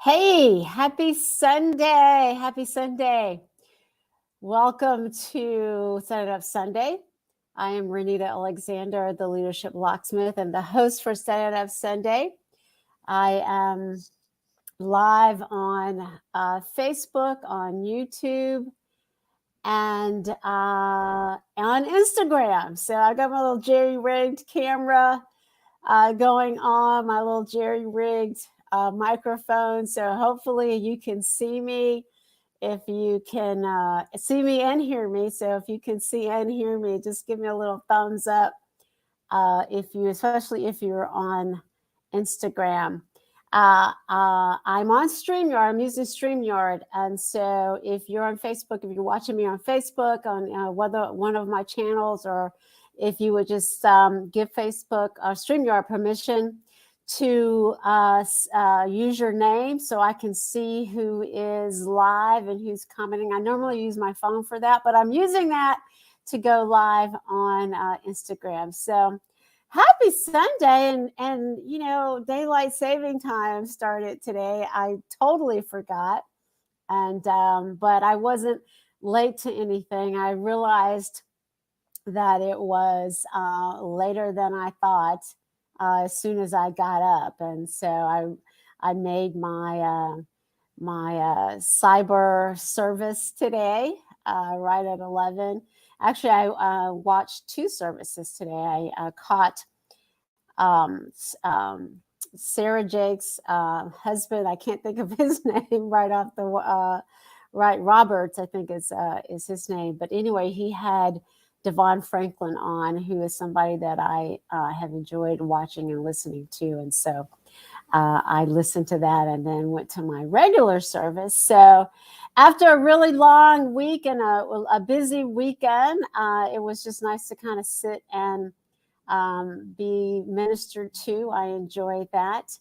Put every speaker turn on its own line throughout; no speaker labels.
Hey, happy Sunday. Happy Sunday. Welcome to Set It Up Sunday. I am Renita Alexander, the Leadership Locksmith and the host for Set It Up Sunday. I am live on Facebook, on YouTube, and on Instagram. So I got my little jerry-rigged camera going on, my little jerry-rigged microphone. So hopefully you can see me. If you can see me and hear me, so if you can see and hear me, just give me a little thumbs up. Especially if you're on Instagram. I'm on StreamYard. I'm using StreamYard, and so if you're on Facebook, if you're watching me on Facebook on whether one of my channels, or if you would just give Facebook or StreamYard permission to use your name so I can see who is live and who's commenting. I normally use my phone for that, but I'm using that to go live on Instagram. So happy Sunday. And daylight saving time started today. I totally forgot. But I wasn't late to anything. I realized that it was later than I thought as soon as I got up. And so I made my cyber service today right at 11. Actually, I watched two services today. I caught Sarah Jake's husband. I can't think of his name right off the right. Roberts, I think is his name. But anyway, he had Devon Franklin on, who is somebody that I have enjoyed watching and listening to. And so I listened to that and then went to my regular service. So after a really long week and a busy weekend, it was just nice to kind of sit and be ministered to. I enjoyed that.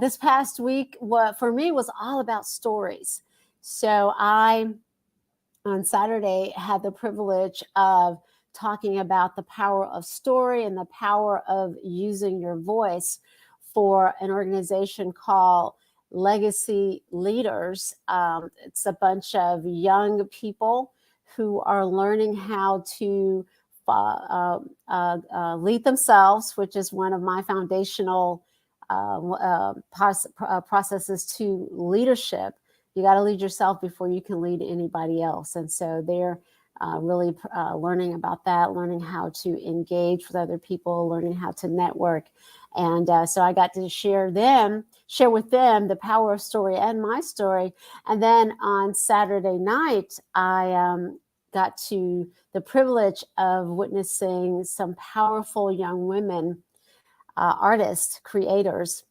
This past week, for me, was all about stories. So on Saturday, had the privilege of talking about the power of story and the power of using your voice for an organization called Legacy Leaders. It's a bunch of young people who are learning how to lead themselves, which is one of my foundational processes to leadership. You got to lead yourself before you can lead anybody else. And so they're really learning about that, learning how to engage with other people, learning how to network. And so I got to share with them the power of story and my story. And then on Saturday night, I got to the privilege of witnessing some powerful young women, artists, creators,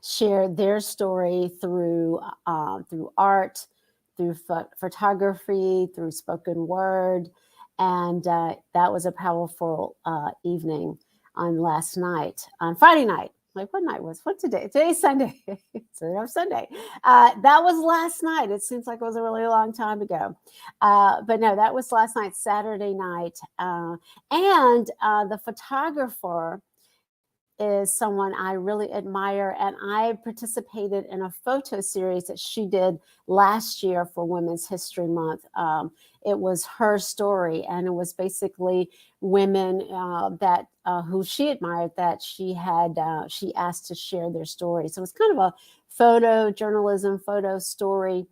share their story through art, through photography, through spoken word. And that was a powerful evening on Friday night. Like, what's today? Today's Sunday. It's Sunday. That was last night. It seems like it was a really long time ago. But no, that was last night, Saturday night. And the photographer is someone I really admire. And I participated in a photo series that she did last year for Women's History Month. It was her story, and it was basically women that who she admired, that she asked to share their story. So it was kind of a photo story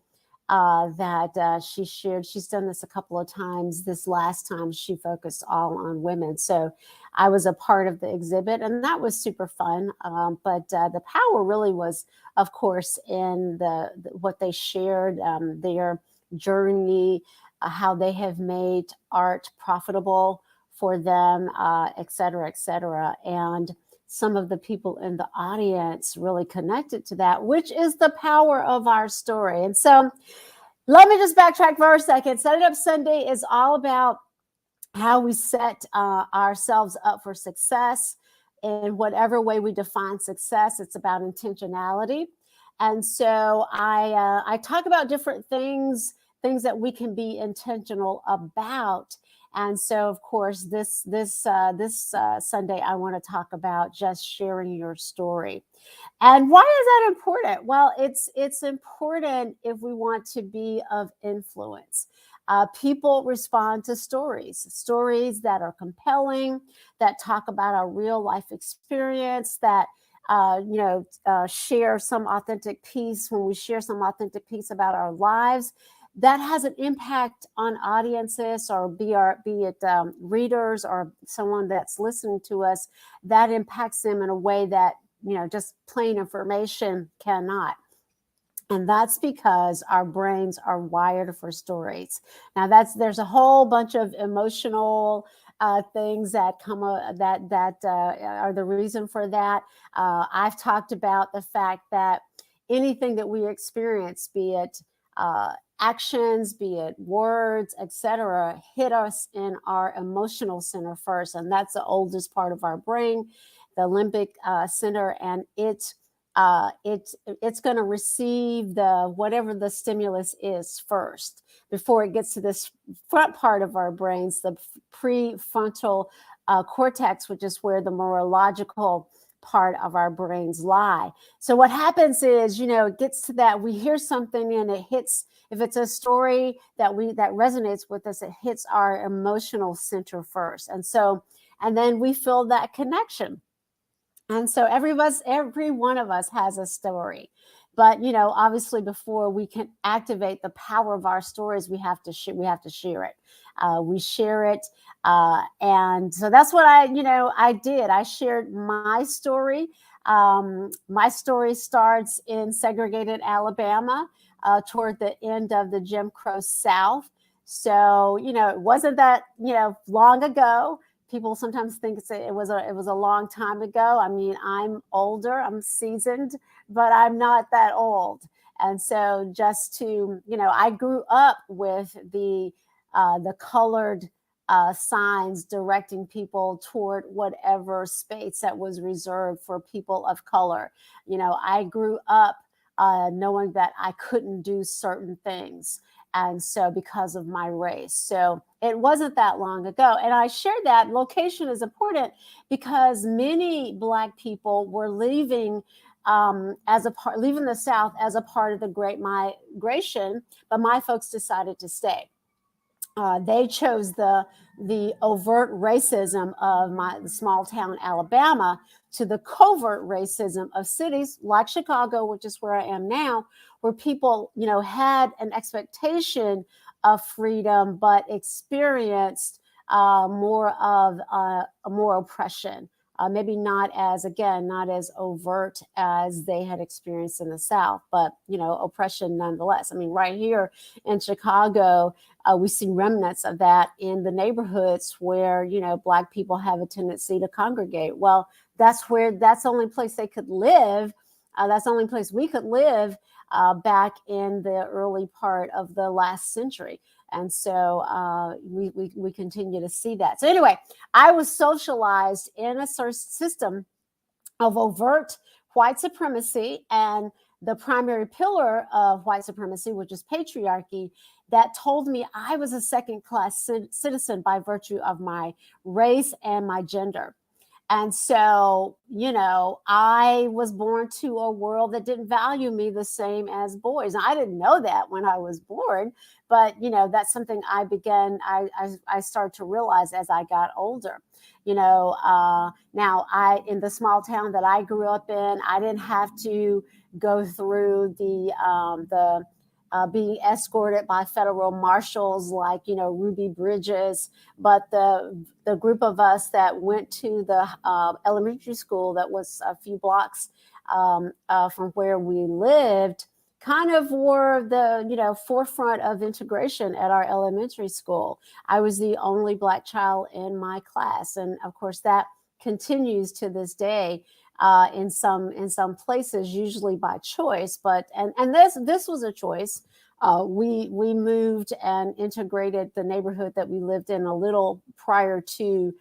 that she shared. She's done this a couple of times. This last time she focused all on women. So I was a part of the exhibit, and that was super fun. But the power really was, of course, in what they shared, their journey, how they have made art profitable for them, et cetera, et cetera. And some of the people in the audience really connected to that, which is the power of our story. And so let me just backtrack for a second. Set It Up Sunday is all about how we set ourselves up for success in whatever way we define success. It's about intentionality. And so I talk about different things things that we can be intentional about. And so, of course, this Sunday, I want to talk about just sharing your story. And why is that important? Well, it's important if we want to be of influence. People respond to stories that are compelling, that talk about our real life experience, that share some authentic piece. When we share some authentic piece about our lives, that has an impact on audiences, or be it readers or someone that's listening to us. That impacts them in a way that just plain information cannot. And that's because our brains are wired for stories. Now, there's a whole bunch of emotional things that come that are the reason for that. I've talked about the fact that anything that we experience, be it actions, be it words, etc., hit us in our emotional center first, and that's the oldest part of our brain, the limbic center, and it's going to receive the whatever the stimulus is first before it gets to this front part of our brains, the prefrontal cortex, which is where the more logical part of our brains lie. So what happens is, it gets to that, we hear something and it hits, if it's a story that resonates with us, it hits our emotional center first. And then we feel that connection. And so every one of us has a story. But obviously, before we can activate the power of our stories, we have to share it. We share it, and so that's what I did. I shared my story. My story starts in segregated Alabama, toward the end of the Jim Crow South. So it wasn't that long ago. People sometimes think it was a long time ago. I mean, I'm older, I'm seasoned, but I'm not that old. And so just to, I grew up with the colored signs directing people toward whatever space that was reserved for people of color. I grew up knowing that I couldn't do certain things. And so because of my race. So it wasn't that long ago. And I shared that location is important because many Black people were leaving leaving the South as a part of the Great Migration, but my folks decided to stay. They chose the overt racism of the small town Alabama to the covert racism of cities like Chicago, which is where I am now, where people, had an expectation of freedom, but experienced more oppression. Maybe not as overt as they had experienced in the South, but oppression nonetheless. I mean, right here in Chicago, we see remnants of that in the neighborhoods where Black people have a tendency to congregate. Well, that's the only place they could live. That's the only place we could live back in the early part of the last century. And so we continue to see that. So anyway, I was socialized in a system of overt white supremacy, and the primary pillar of white supremacy, which is patriarchy, that told me I was a second-class citizen by virtue of my race and my gender. And so, I was born to a world that didn't value me the same as boys. And I didn't know that when I was born, but that's something I started to realize as I got older. Now in the small town that I grew up in, I didn't have to go through the being escorted by federal marshals like Ruby Bridges, but the group of us that went to the elementary school that was a few blocks from where we lived kind of were the forefront of integration at our elementary school. I was the only Black child in my class, and of course that continues to this day. In some places, usually by choice, but and this was a choice. We moved and integrated the neighborhood that we lived in a little prior to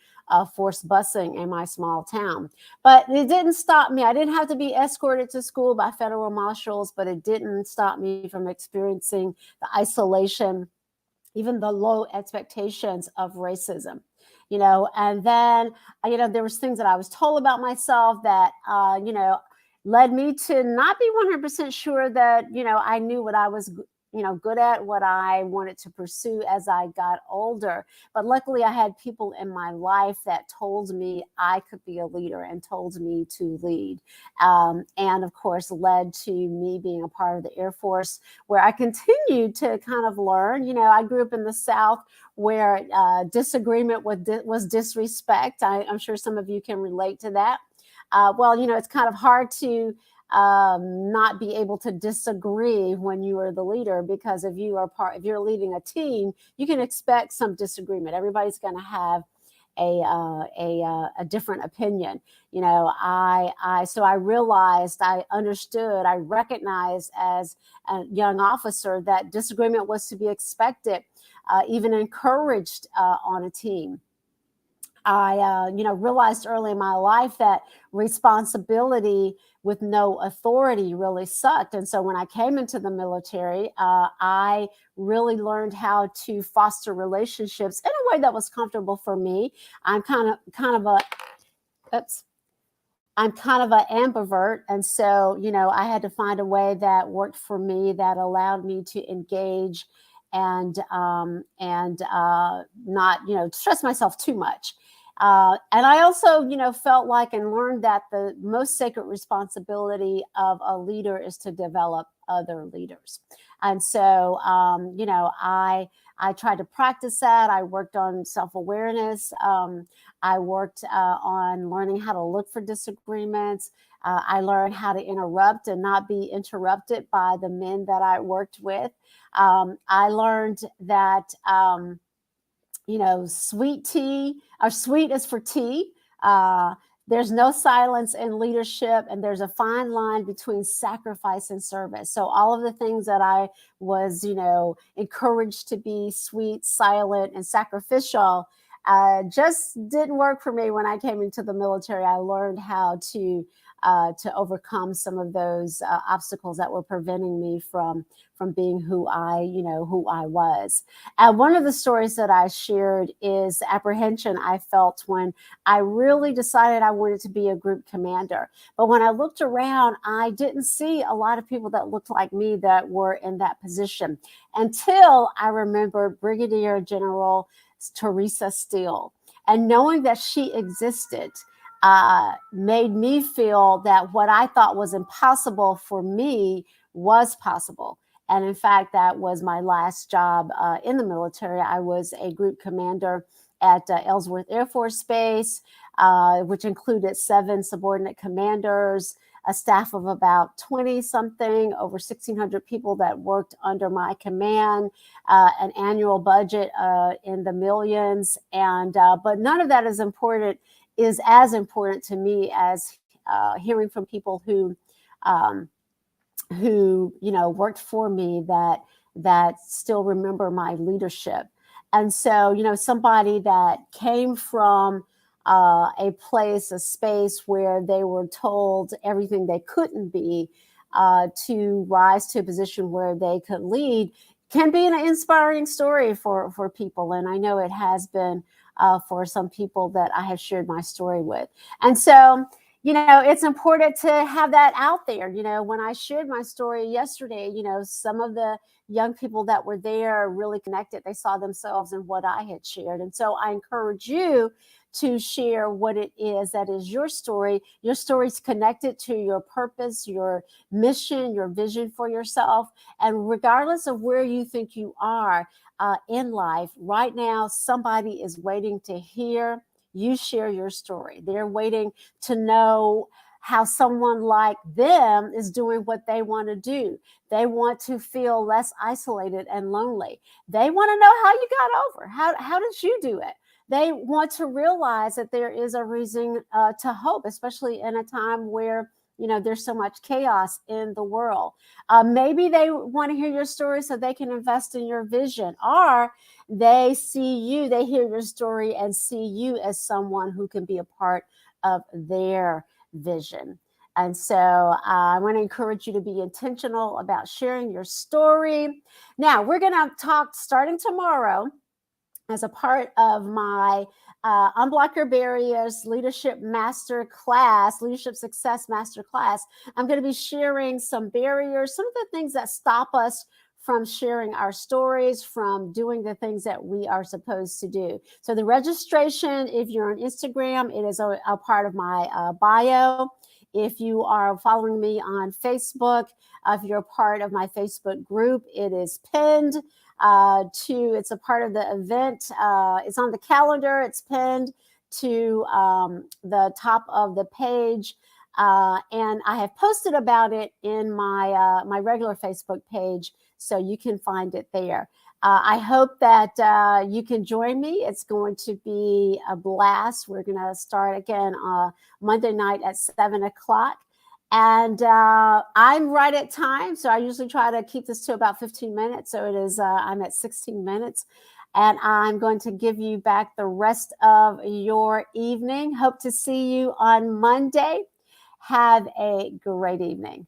forced busing in my small town. But it didn't stop me. I didn't have to be escorted to school by federal marshals, but it didn't stop me from experiencing the isolation, even the low expectations of racism. And then there was things that I was told about myself that led me to not be 100% sure that I knew what I was good at, what I wanted to pursue as I got older. But luckily I had people in my life that told me I could be a leader and told me to lead, and of course led to me being a part of the Air Force, where I continued to kind of learn. I grew up in the South, where disagreement was disrespect. I'm sure some of you can relate to that. Well, it's kind of hard to not be able to disagree when you are the leader, because if you're leading a team, you can expect some disagreement. Everybody's going to have a different opinion. So I realized, I understood, I recognized as a young officer that disagreement was to be expected, even encouraged on a team. I realized early in my life that responsibility with no authority really sucked. And so when I came into the military, I really learned how to foster relationships in a way that was comfortable for me. I'm kind of a, oops, I'm kind of an ambivert. And so, I had to find a way that worked for me, that allowed me to engage and not, stress myself too much. And I also, felt like and learned that the most sacred responsibility of a leader is to develop other leaders. And so, I tried to practice that. I worked on self-awareness. I worked on learning how to look for disagreements. I learned how to interrupt and not be interrupted by the men that I worked with. I learned that, sweet tea, or sweet is for tea. There's no silence in leadership, and there's a fine line between sacrifice and service. So all of the things that I was, encouraged to be sweet, silent, and sacrificial, just didn't work for me when I came into the military. I learned how to overcome some of those obstacles that were preventing me from being who I was. And one of the stories that I shared is the apprehension I felt when I really decided I wanted to be a group commander. But when I looked around, I didn't see a lot of people that looked like me that were in that position, until I remembered Brigadier General Teresa Steele. And knowing that she existed made me feel that what I thought was impossible for me was possible. And in fact, that was my last job in the military. I was a group commander at Ellsworth Air Force Base, which included 7 subordinate commanders, a staff of about 20 something, over 1,600 people that worked under my command, an annual budget in the millions. But none of that is as important to me as hearing from people who worked for me, that still remember my leadership. And so, somebody that came from a place, a space where they were told everything they couldn't be, to rise to a position where they could lead, can be an inspiring story for people. And I know it has been for some people that I have shared my story with. And so, it's important to have that out there. When I shared my story yesterday, some of the young people that were there really connected. They saw themselves in what I had shared. And so I encourage you to share what it is that is your story. Your story is connected to your purpose, your mission, your vision for yourself. And regardless of where you think you are in life, right now, somebody is waiting to hear you share your story. They're waiting to know how someone like them is doing what they want to do. They want to feel less isolated and lonely. They want to know how you got over. How did you do it? They want to realize that there is a reason to hope, especially in a time where there's so much chaos in the world. Maybe they want to hear your story so they can invest in your vision, or they hear your story and see you as someone who can be a part of their vision. And so I want to encourage you to be intentional about sharing your story. Now, we're going to talk starting tomorrow as a part of my Unblock Your Barriers Leadership Master Class, Leadership Success Master Class. I'm going to be sharing some barriers, some of the things that stop us from sharing our stories, from doing the things that we are supposed to do. So the registration, if you're on Instagram, it is a part of my bio. If you are following me on Facebook, if you're a part of my Facebook group, it is pinned. It's a part of the event. It's on the calendar. It's pinned to the top of the page. And I have posted about it in my my regular Facebook page, so you can find it there. I hope that you can join me. It's going to be a blast. We're going to start again Monday night at 7 o'clock. And I'm right at time. So I usually try to keep this to about 15 minutes. So it is, I'm at 16 minutes. And I'm going to give you back the rest of your evening. Hope to see you on Monday. Have a great evening.